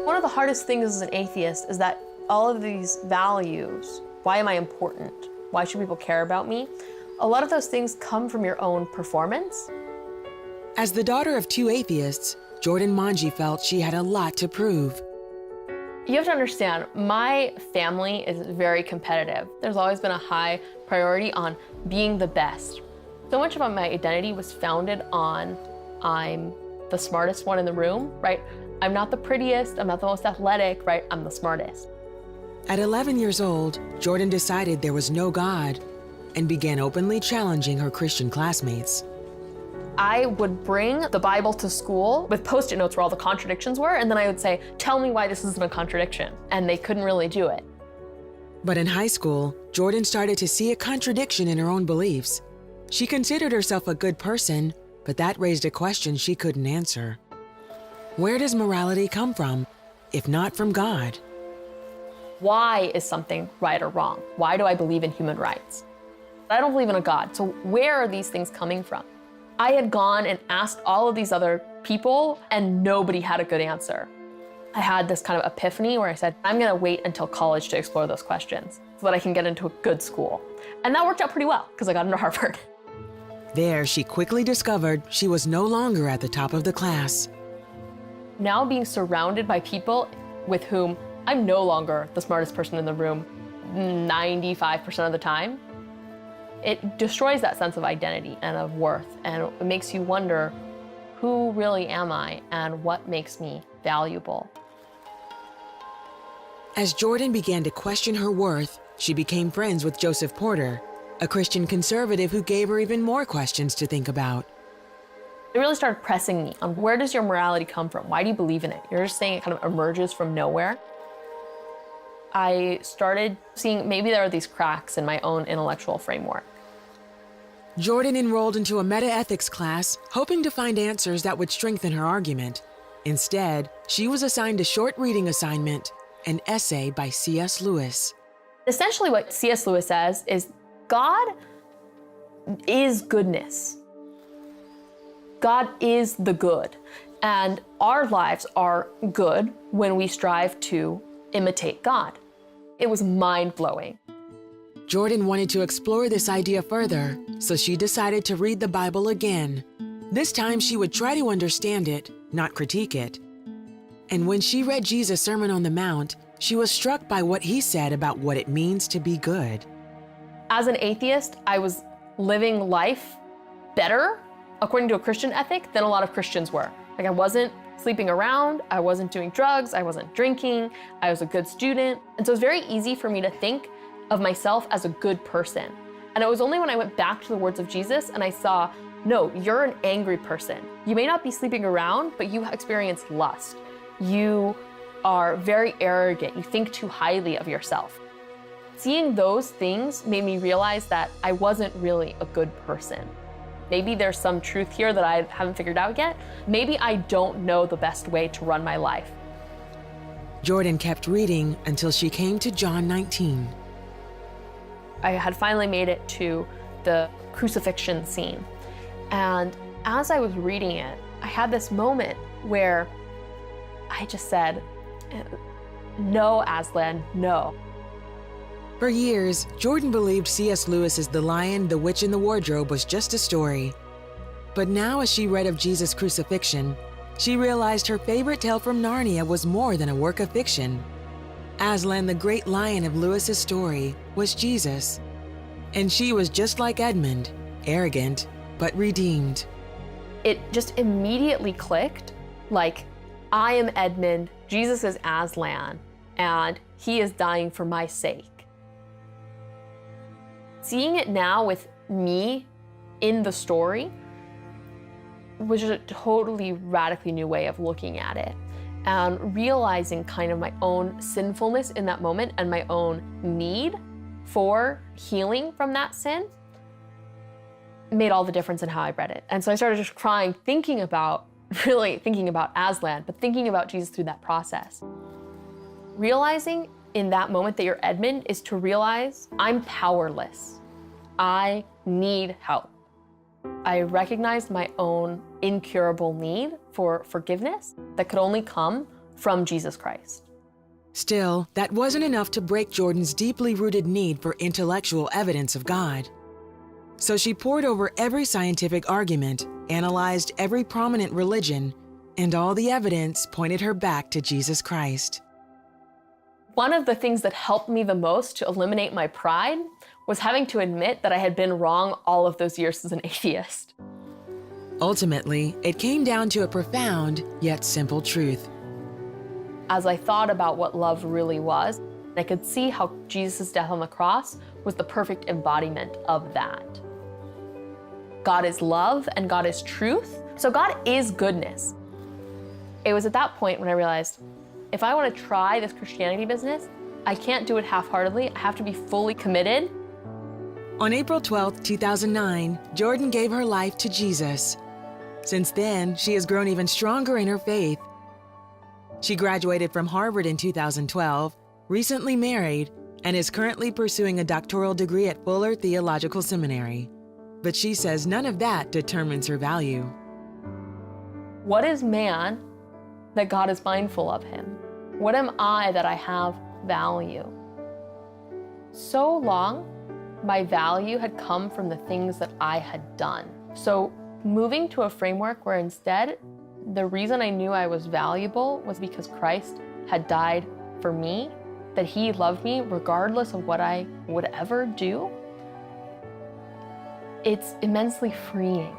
One of the hardest things as an atheist is that all of these values, why am I important? Why should people care about me? A lot of those things come from your own performance. As the daughter of two atheists, Jordan Manji felt she had a lot to prove. You have to understand, my family is very competitive. There's always been a high priority on being the best. So much of my identity was founded on I'm the smartest one in the room, right? I'm not the prettiest, I'm not the most athletic, right? I'm the smartest. At 11 years old, Jordan decided there was no God and began openly challenging her Christian classmates. I would bring the Bible to school with Post-it notes where all the contradictions were, and then I would say, tell me why this isn't a contradiction. And they couldn't really do it. But in high school, Jordan started to see a contradiction in her own beliefs. She considered herself a good person, but that raised a question she couldn't answer. Where does morality come from, if not from God? Why is something right or wrong? Why do I believe in human rights? I don't believe in a God, so where are these things coming from? I had gone and asked all of these other people, and nobody had a good answer. I had this kind of epiphany where I said, I'm gonna wait until college to explore those questions so that I can get into a good school. And that worked out pretty well, because I got into Harvard. There, she quickly discovered she was no longer at the top of the class. Now being surrounded by people with whom I'm no longer the smartest person in the room 95% of the time, it destroys that sense of identity and of worth, and it makes you wonder, who really am I and what makes me valuable? As Jordan began to question her worth, she became friends with Joseph Porter, a Christian conservative who gave her even more questions to think about. It really started pressing me on, where does your morality come from? Why do you believe in it? You're just saying it kind of emerges from nowhere. I started seeing maybe there are these cracks in my own intellectual framework. Jordan enrolled into a meta-ethics class, hoping to find answers that would strengthen her argument. Instead, she was assigned a short reading assignment, an essay by C.S. Lewis. Essentially what C.S. Lewis says is, God is goodness. God is the good, and our lives are good when we strive to imitate God. It was mind-blowing. Jordan wanted to explore this idea further, so she decided to read the Bible again. This time she would try to understand it, not critique it. And when she read Jesus' Sermon on the Mount, she was struck by what he said about what it means to be good. As an atheist, I was living life better, according to a Christian ethic, than a lot of Christians were. Like, I wasn't sleeping around, I wasn't doing drugs, I wasn't drinking, I was a good student. And so it was very easy for me to think of myself as a good person. And it was only when I went back to the words of Jesus and I saw, no, you're an angry person. You may not be sleeping around, but you experience lust. You are very arrogant. You think too highly of yourself. Seeing those things made me realize that I wasn't really a good person. Maybe there's some truth here that I haven't figured out yet. Maybe I don't know the best way to run my life. Jordan kept reading until she came to John 19. I had finally made it to the crucifixion scene. And as I was reading it, I had this moment where I just said, no, Aslan, no. For years, Jordan believed C.S. Lewis's The Lion, the Witch, and the Wardrobe was just a story. But now as she read of Jesus' crucifixion, she realized her favorite tale from Narnia was more than a work of fiction. Aslan, the great lion of Lewis's story, was Jesus. And she was just like Edmund, arrogant, but redeemed. It just immediately clicked, like, I am Edmund, Jesus is Aslan, and he is dying for my sake. Seeing it now with me in the story was just a totally radically new way of looking at it, and realizing kind of my own sinfulness in that moment and my own need for healing from that sin made all the difference in how I read it. And so I started just crying, really thinking about Aslan, but thinking about Jesus through that process. Realizing in that moment that you're Edmund is to realize I'm powerless. I need help. I recognized my own incurable need for forgiveness that could only come from Jesus Christ. Still, that wasn't enough to break Jordan's deeply rooted need for intellectual evidence of God. So she pored over every scientific argument, analyzed every prominent religion, and all the evidence pointed her back to Jesus Christ. One of the things that helped me the most to eliminate my pride was having to admit that I had been wrong all of those years as an atheist. Ultimately, it came down to a profound yet simple truth. As I thought about what love really was, I could see how Jesus' death on the cross was the perfect embodiment of that. God is love and God is truth, so God is goodness. It was at that point when I realized, if I want to try this Christianity business, I can't do it half-heartedly. I have to be fully committed. On April 12, 2009, Jordan gave her life to Jesus. Since then, she has grown even stronger in her faith. She graduated from Harvard in 2012, recently married, and is currently pursuing a doctoral degree at Fuller Theological Seminary. But she says none of that determines her value. What is man that God is mindful of him? What am I that I have value? So long, my value had come from the things that I had done. So moving to a framework where instead, the reason I knew I was valuable was because Christ had died for me, that he loved me regardless of what I would ever do. It's immensely freeing.